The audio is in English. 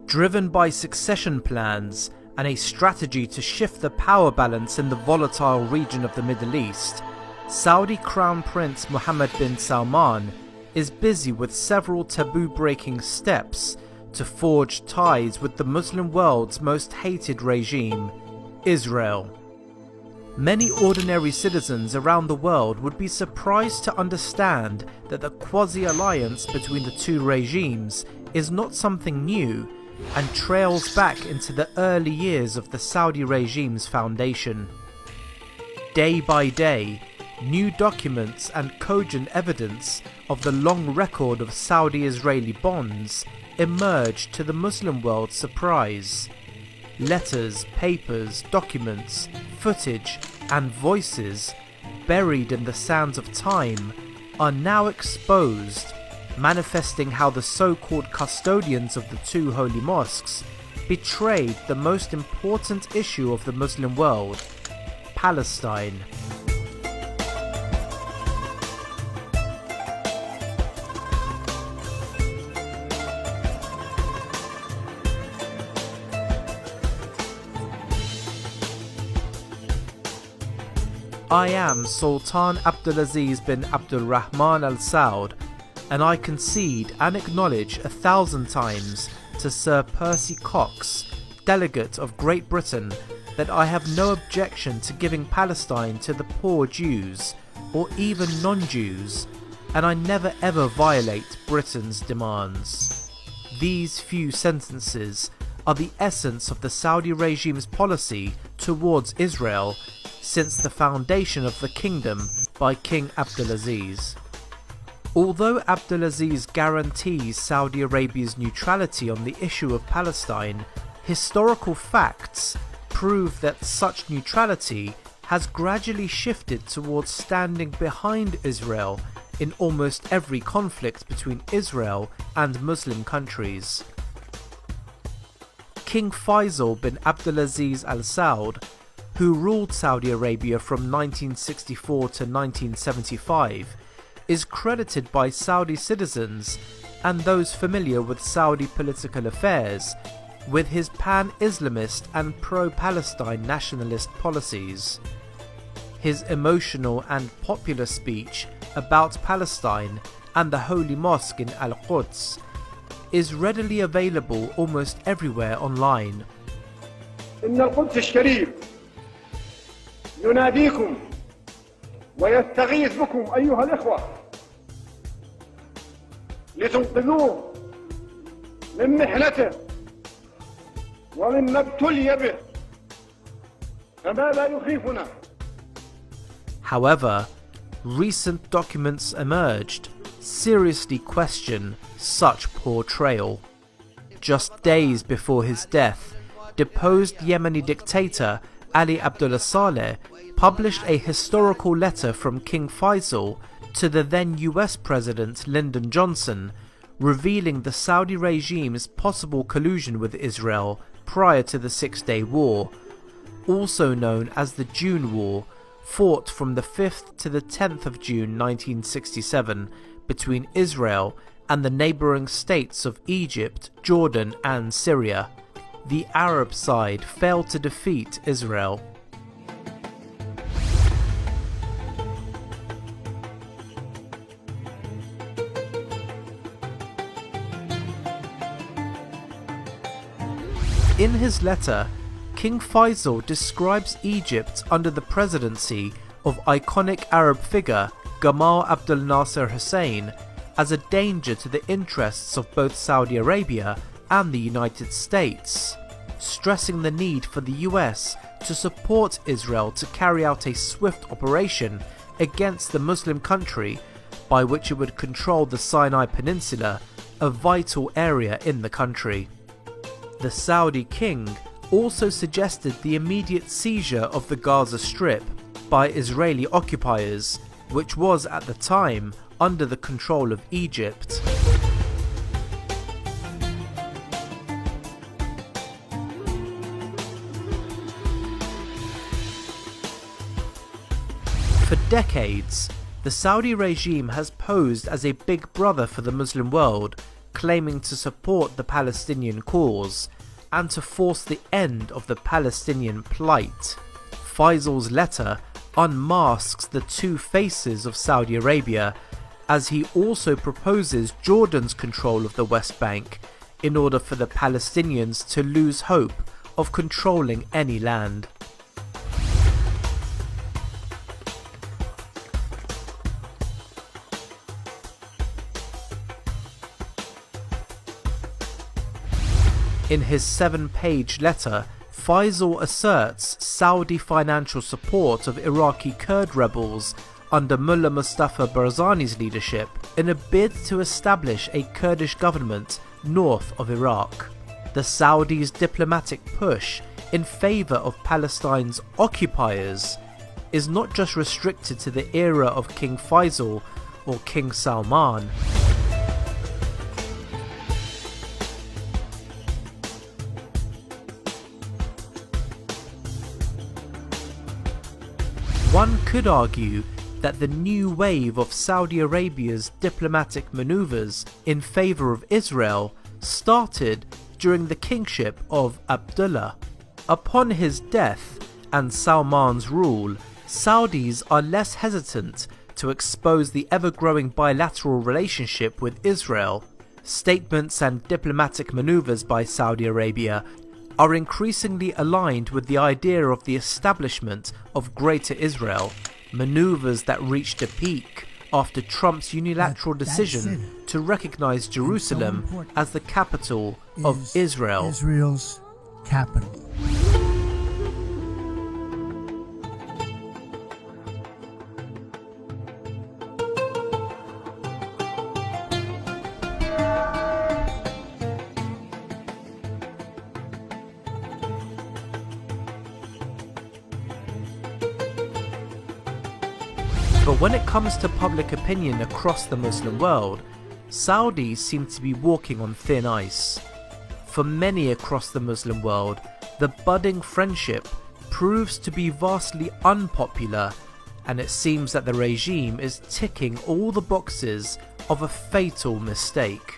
Driven by succession plans and a strategy to shift the power balance in the volatile region of the Middle East, Saudi Crown Prince Mohammed bin Salman is busy with several taboo-breaking steps to forge ties with the Muslim world's most hated regime, Israel. Many ordinary citizens around the world would be surprised to understand that the quasi-alliance between the two regimes is not something new and trails back into the early years of the Saudi regime's foundation. Day by day, new documents and cogent evidence of the long record of Saudi-Israeli bonds emerged to the Muslim world's surprise. Letters, papers, documents, footage, and voices buried in the sands of time are now exposed, manifesting how the so-called custodians of the two holy mosques betrayed the most important issue of the Muslim world, Palestine. I am Sultan Abdulaziz bin Abdul Rahman Al Saud, and I concede and acknowledge 1,000 times to Sir Percy Cox, delegate of Great Britain, that I have no objection to giving Palestine to the poor Jews, or even non-Jews, and I never ever violate Britain's demands. These few sentences are the essence of the Saudi regime's policy towards Israel since the foundation of the kingdom by King Abdulaziz. Although Abdulaziz guarantees Saudi Arabia's neutrality on the issue of Palestine, historical facts prove that such neutrality has gradually shifted towards standing behind Israel in almost every conflict between Israel and Muslim countries. King Faisal bin Abdulaziz Al Saud, who ruled Saudi Arabia from 1964 to 1975, is credited by Saudi citizens and those familiar with Saudi political affairs with his pan-Islamist and pro-Palestine nationalist policies. His emotional and popular speech about Palestine and the Holy Mosque in Al-Quds is readily available almost everywhere online. إن القدس الشريف يناديكم ويستغيث بكم أيها الإخوة لتنقذوه من محنته ومما ابتلي به فماذا يخيفنا. However, recent documents emerged seriously question such portrayal. Just days before his death, deposed Yemeni dictator Ali Abdullah Saleh published a historical letter from King Faisal to the then US President Lyndon Johnson, revealing the Saudi regime's possible collusion with Israel prior to the Six-Day War, also known as the June War, fought from the 5th to the 10th of June 1967 between Israel and the neighbouring states of Egypt, Jordan and Syria. The Arab side failed to defeat Israel. In his letter, King Faisal describes Egypt under the presidency of iconic Arab figure Gamal Abdel Nasser Hussein as a danger to the interests of both Saudi Arabia and the United States, stressing the need for the US to support Israel to carry out a swift operation against the Muslim country by which it would control the Sinai Peninsula, a vital area in the country. The Saudi king also suggested the immediate seizure of the Gaza Strip by Israeli occupiers, which was at the time under the control of Egypt. For decades, the Saudi regime has posed as a big brother for the Muslim world, claiming to support the Palestinian cause and to force the end of the Palestinian plight. Faisal's letter unmasks the two faces of Saudi Arabia, as he also proposes Jordan's control of the West Bank in order for the Palestinians to lose hope of controlling any land. In his 7-page letter, Faisal asserts Saudi financial support of Iraqi Kurd rebels under Mullah Mustafa Barzani's leadership in a bid to establish a Kurdish government north of Iraq. The Saudis' diplomatic push in favour of Palestine's occupiers is not just restricted to the era of King Faisal or King Salman. One could argue that the new wave of Saudi Arabia's diplomatic maneuvers in favour of Israel started during the kingship of Abdullah. Upon his death and Salman's rule, Saudis are less hesitant to expose the ever-growing bilateral relationship with Israel. Statements and diplomatic maneuvers by Saudi Arabia are increasingly aligned with the idea of the establishment of Greater Israel, maneuvers that reached a peak after Trump's unilateral decision to recognize Jerusalem as the capital of Israel. Israel's capital. But when it comes to public opinion across the Muslim world, Saudis seem to be walking on thin ice. For many across the Muslim world, the budding friendship proves to be vastly unpopular, and it seems that the regime is ticking all the boxes of a fatal mistake.